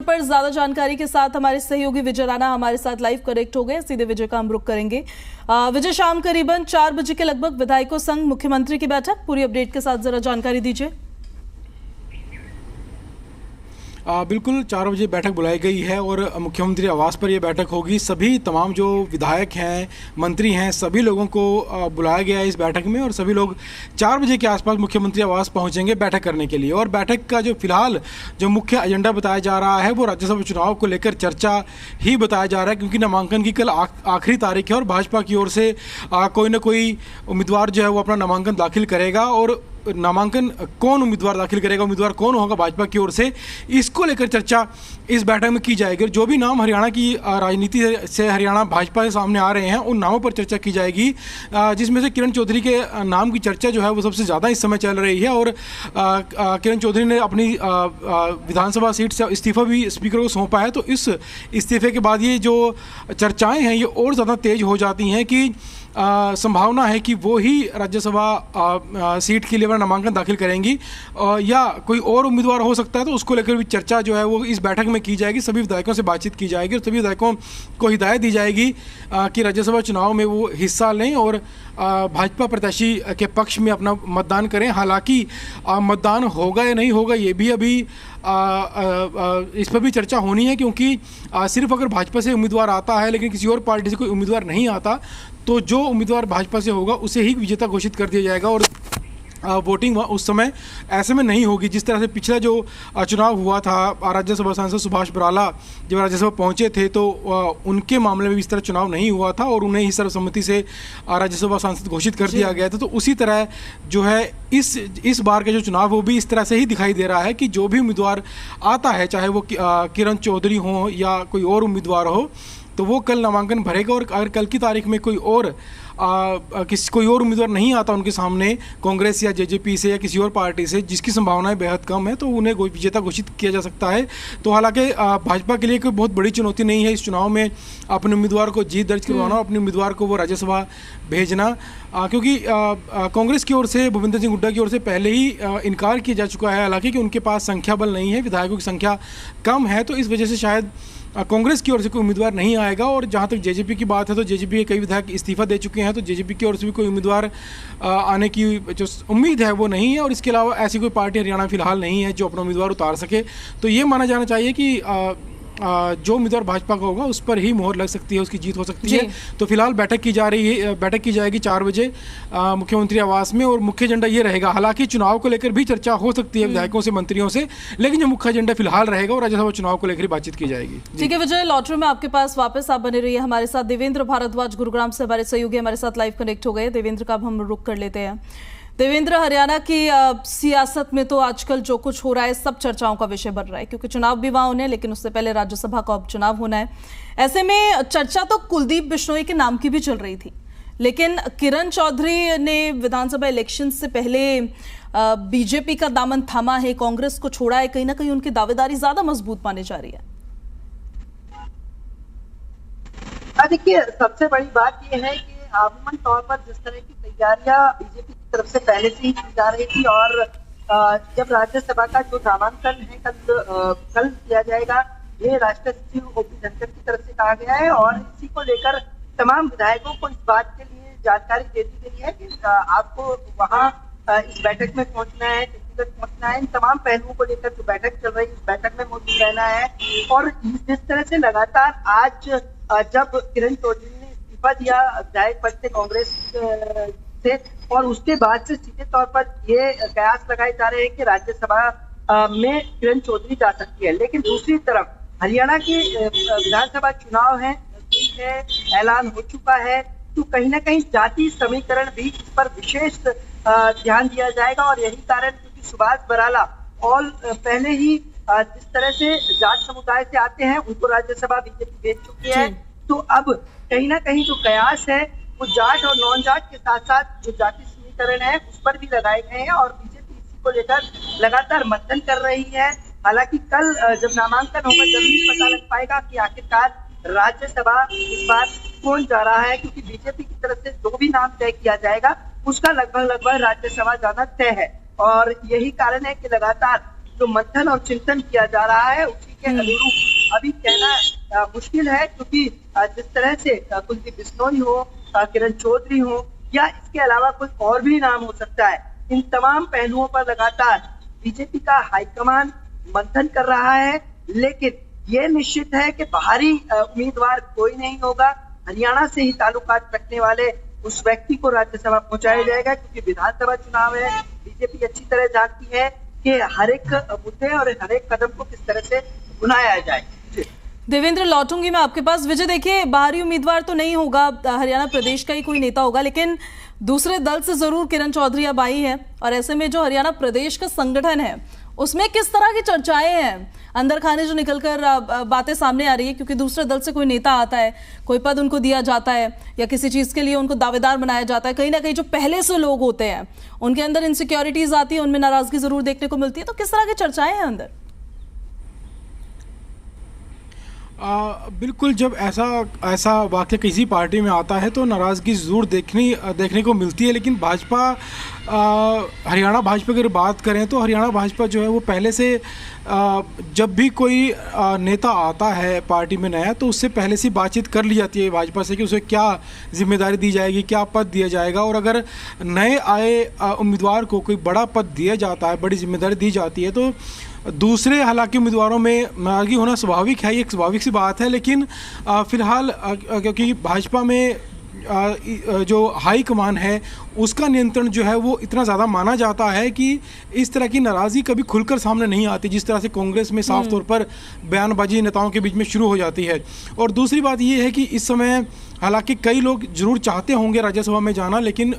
पर ज्यादा जानकारी के साथ हमारे सहयोगी विजय राणा हमारे साथ लाइव कनेक्ट हो गए। सीधे विजय का हम रुख करेंगे। विजय, शाम करीबन 4 बजे के लगभग विधायकों संग मुख्यमंत्री की बैठक, पूरी अपडेट के साथ जरा जानकारी दीजिए। बिल्कुल 4 बजे बैठक बुलाई गई है और मुख्यमंत्री आवास पर यह बैठक होगी। सभी तमाम जो विधायक हैं, मंत्री हैं, सभी लोगों को बुलाया गया है इस बैठक में और सभी लोग 4 बजे के आसपास मुख्यमंत्री आवास पहुंचेंगे बैठक करने के लिए। और बैठक का जो फिलहाल जो मुख्य एजेंडा बताया जा रहा है वो राज्यसभा चुनाव को लेकर चर्चा ही बताया जा रहा है, क्योंकि नामांकन की कल आखिरी तारीख है और भाजपा की ओर से कोई ना कोई उम्मीदवार जो है वो अपना नामांकन दाखिल करेगा। और नामांकन कौन उम्मीदवार दाखिल करेगा, उम्मीदवार कौन होगा भाजपा की ओर से, इसको लेकर चर्चा इस बैठक में की जाएगी। और जो भी नाम हरियाणा की राजनीति से हरियाणा भाजपा के सामने आ रहे हैं उन नामों पर चर्चा की जाएगी, जिसमें से किरण चौधरी के नाम की चर्चा जो है वो सबसे ज़्यादा इस समय चल रही है। और किरण चौधरी ने अपनी विधानसभा सीट से इस्तीफा भी स्पीकर को सौंपा है, तो इस इस्तीफे के बाद ये जो चर्चाएँ हैं ये और ज़्यादा तेज हो जाती हैं कि संभावना है कि वो ही राज्यसभा सीट के लिए नामांकन दाखिल करेंगी या कोई और उम्मीदवार हो सकता है। तो उसको लेकर भी चर्चा जो है वो इस बैठक में की जाएगी। सभी विधायकों से बातचीत की जाएगी और सभी विधायकों को हिदायत दी जाएगी कि राज्यसभा चुनाव में वो हिस्सा लें और भाजपा प्रत्याशी के पक्ष में अपना मतदान करें। हालांकि मतदान होगा या नहीं होगा ये भी अभी इस पर भी चर्चा होनी है, क्योंकि सिर्फ अगर भाजपा से उम्मीदवार आता है लेकिन किसी और पार्टी से कोई उम्मीदवार नहीं आता तो जो उम्मीदवार भाजपा से होगा उसे ही विजेता घोषित कर दिया जाएगा और वोटिंग उस समय ऐसे में नहीं होगी। जिस तरह से पिछला जो चुनाव हुआ था, राज्यसभा सांसद सुभाष बराला जब राज्यसभा पहुंचे थे तो उनके मामले में भी इस तरह चुनाव नहीं हुआ था और उन्हें ही सर्वसम्मति से राज्यसभा सांसद घोषित कर दिया गया था। तो उसी तरह जो है इस बार का जो चुनाव वो भी इस तरह से ही दिखाई दे रहा है कि जो भी उम्मीदवार आता है, चाहे वो किरण चौधरी हो या कोई और उम्मीदवार हो, तो वो कल नामांकन भरेगा। और अगर कल की तारीख में कोई और उम्मीदवार नहीं आता उनके सामने कांग्रेस या जेजेपी से या किसी और पार्टी से जिसकी संभावनाएं बेहद कम है, तो उन्हें विजेता घोषित किया जा सकता है। तो हालांकि भाजपा के लिए कोई बहुत बड़ी चुनौती नहीं है इस चुनाव में अपने उम्मीदवार को जीत दर्ज करवाना और अपने उम्मीदवार को वो राज्यसभा भेजना, क्योंकि कांग्रेस की ओर से भूपेंद्र सिंह हुड्डा की ओर से पहले ही इनकार किया जा चुका है हालांकि कि उनके पास संख्या बल नहीं है, विधायकों की संख्या कम है, तो इस वजह से शायद कांग्रेस की ओर से कोई उम्मीदवार नहीं आएगा। और जहां तक जेजेपी की बात है तो जेजेपी के कई विधायक इस्तीफा दे चुके हैं, तो जेजेपी की ओर से भी कोई उम्मीदवार आने की जो उम्मीद है वो नहीं है। और इसके अलावा ऐसी कोई पार्टी हरियाणा फिलहाल नहीं है जो अपना उम्मीदवार उतार सके। तो ये माना जाना चाहिए कि जो उम्मीदवार भाजपा का होगा उस पर ही मोहर लग सकती है, उसकी जीत हो सकती है। तो फिलहाल बैठक की जाएगी 4 बजे मुख्यमंत्री आवास में और मुख्य एजेंडा ये रहेगा। हालांकि चुनाव को लेकर भी चर्चा हो सकती है विधायकों से, मंत्रियों से, लेकिन जो मुख्य एजेंडा फिलहाल रहेगा और राज्यसभा चुनाव को लेकर बातचीत की जाएगी। ठीक है विजय, लौट रहे में आपके पास वापस, आप बने रहिए हमारे साथ। देवेंद्र भारद्वाज गुरुग्राम से हमारे सहयोगी हमारे साथ लाइव कनेक्ट हो गए। देवेंद्र का अब हम रुख कर लेते हैं। देवेंद्र, हरियाणा की सियासत में तो आजकल जो कुछ हो रहा है सब चर्चाओं का विषय बन रहा है, क्योंकि चुनाव भी वहां होने हैं लेकिन उससे पहले राज्यसभा का उपचुनाव होना है। ऐसे में चर्चा तो कुलदीप बिश्नोई के नाम की भी चल रही थी, लेकिन किरण चौधरी ने विधानसभा इलेक्शन से पहले बीजेपी का दामन थामा है, कांग्रेस को छोड़ा है, कहीं ना कहीं उनकी दावेदारी ज्यादा मजबूत मानी जा रही है। देखिए, सबसे बड़ी बात यह है कि आमूमन तौर पर जिस तरह की तैयारियां बीजेपी की तरफ से पहले से ही की जा रही थी और जब राज्यसभा का जो नामांकन है कल किया जाएगा, ये राष्ट्रीय सचिव ओपी धनखड़ की तरफ से कहा गया है और इसी को लेकर तमाम विधायकों को इस बात के लिए जानकारी दे दी गई है कि आपको वहाँ इस बैठक में पहुंचना है, व्यक्तिगत पहुंचना है, इन तमाम पहलुओं को लेकर जो बैठक चल रही है इस बैठक में मौजूद रहना है। और जिस तरह से लगातार आज जब किरण चौधरी ने इस्तीफा दिया विधायक पद से कांग्रेस से और उसके बाद से सीधे तौर पर ये कयास लगाए जा रहे हैं कि राज्यसभा में किरण चौधरी जा सकती है, लेकिन दूसरी तरफ हरियाणा के विधानसभा चुनाव है, ऐलान हो चुका है, तो कहीं ना कहीं जाति समीकरण भी इस पर विशेष ध्यान दिया जाएगा। और यही कारण क्योंकि सुभाष बराला और पहले ही जिस तरह से जाट समुदाय से आते हैं उनको राज्यसभा बीजेपी भेज चुकी है, तो अब कहीं ना कहीं जो कयास है वो जाट और नॉन जाट के साथ साथ जो जाति समीकरण है उस पर भी लगाए गए हैं और बीजेपी इसी को लेकर लगातार मंथन कर रही है। हालांकि कल जब नामांकन होगा जब ही पता लग पाएगा कि आखिरकार राज्यसभा इस बार कौन जा रहा है, क्योंकि बीजेपी की तरफ से जो भी नाम तय किया जाएगा उसका लगभग राज्यसभा जाना तय है। और यही कारण है कि लगातार जो मंथन और चिंतन किया जा रहा है उसी के अनुरूप अभी कहना मुश्किल है, क्योंकि जिस तरह से कुलदीप बिश्नोई हो, किरण चौधरी हो या इसके अलावा कोई और भी नाम हो सकता है, इन तमाम पहलुओं पर लगातार बीजेपी का हाईकमान मंथन कर रहा है। लेकिन ये निश्चित है कि बाहरी उम्मीदवार कोई नहीं होगा। हरियाणा से ही ताल्लुकात रखने वाले उस व्यक्ति को राज्यसभा पहुंचाया जाएगा, क्योंकि विधानसभा चुनाव है। बीजेपी अच्छी तरह जानती है कि हर एक मुद्दे और हर एक कदम को किस तरह से बुलाया जाए। देवेंद्र, लौटूंगी मैं आपके पास। विजय, देखिए बाहरी उम्मीदवार तो नहीं होगा, हरियाणा प्रदेश का ही कोई नेता होगा, लेकिन दूसरे दल से जरूर किरण चौधरी अब आई है, और ऐसे में जो हरियाणा प्रदेश का संगठन है उसमें किस तरह की चर्चाएं हैं, अंदर खाने जो निकलकर बातें सामने आ रही है, क्योंकि दूसरे दल से कोई नेता आता है, कोई पद उनको दिया जाता है या किसी चीज के लिए उनको दावेदार बनाया जाता है, कहीं ना कहीं जो पहले से लोग होते हैं उनके अंदर इनसिक्योरिटीज आती है, उनमें नाराजगी जरूर देखने को मिलती है, तो किस तरह की चर्चाएं हैं अंदर? बिल्कुल, जब ऐसा वाक़या किसी पार्टी में आता है तो नाराज़गी ज़रूर देखने को मिलती है। लेकिन भाजपा, हरियाणा भाजपा की अगर बात करें तो हरियाणा भाजपा जो है वो पहले से जब भी कोई नेता आता है पार्टी में नया, तो उससे पहले से बातचीत कर ली जाती है भाजपा से कि उसे क्या जिम्मेदारी दी जाएगी, क्या पद दिया जाएगा। और अगर नए आए उम्मीदवार को कोई बड़ा पद दिया जाता है, बड़ी जिम्मेदारी दी जाती है, तो दूसरे हालांकि उम्मीदवारों में नाराजगी होना स्वाभाविक है, ये एक स्वाभाविक सी बात है। लेकिन फिलहाल क्योंकि भाजपा में जो हाई कमान है उसका नियंत्रण जो है वो इतना ज़्यादा माना जाता है कि इस तरह की नाराज़गी कभी खुलकर सामने नहीं आती, जिस तरह से कांग्रेस में साफ तौर पर बयानबाजी नेताओं के बीच में शुरू हो जाती है। और दूसरी बात ये है कि इस समय हालांकि कई लोग जरूर चाहते होंगे राज्यसभा में जाना, लेकिन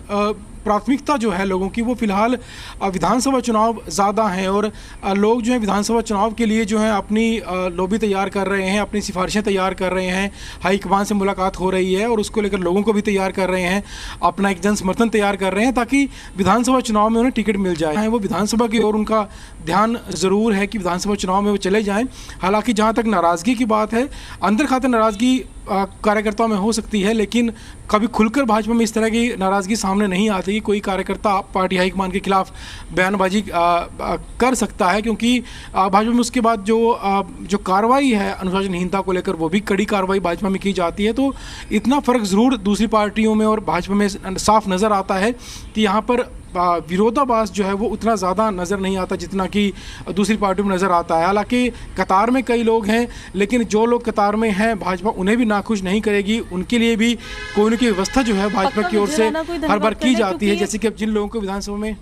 प्राथमिकता जो है लोगों की वो फिलहाल विधानसभा चुनाव ज़्यादा हैं, और लोग जो है विधानसभा चुनाव के लिए जो है अपनी लॉबी तैयार कर रहे हैं, अपनी सिफारिशें तैयार कर रहे हैं, हाईकमान से मुलाकात हो रही है और उसको लेकर लोगों को भी तैयार कर रहे हैं, अपना एक जन समर्थन तैयार कर रहे हैं ताकि विधानसभा चुनाव में उन्हें टिकट मिल जाए। वो विधानसभा की ओर उनका ध्यान ज़रूर है कि विधानसभा चुनाव में वो चले जाएँ। हालाँकि जहाँ तक नाराज़गी की बात है, अंदर खाते नाराज़गी कार्यकर्ताओं में हो सकती है, लेकिन कभी खुलकर भाजपा में इस तरह की नाराज़गी सामने नहीं आती कि कोई कार्यकर्ता पार्टी हाईकमान के खिलाफ बयानबाजी कर सकता है, क्योंकि भाजपा में उसके बाद जो कार्रवाई है अनुशासनहीनता को लेकर वो भी कड़ी कार्रवाई भाजपा में की जाती है। तो इतना फ़र्क ज़रूर दूसरी पार्टियों में और भाजपा में साफ नज़र आता है कि यहाँ पर विरोधाभास जो है वो उतना ज़्यादा नज़र नहीं आता जितना कि दूसरी पार्टियों में नज़र आता है। हालांकि कतार में कई लोग हैं, लेकिन जो लोग कतार में हैं भाजपा उन्हें भी नाखुश नहीं करेगी, उनके लिए भी कोई न कोई व्यवस्था जो है भाजपा की ओर से हर बार की जाती है, जैसे कि अब जिन लोगों को विधानसभा में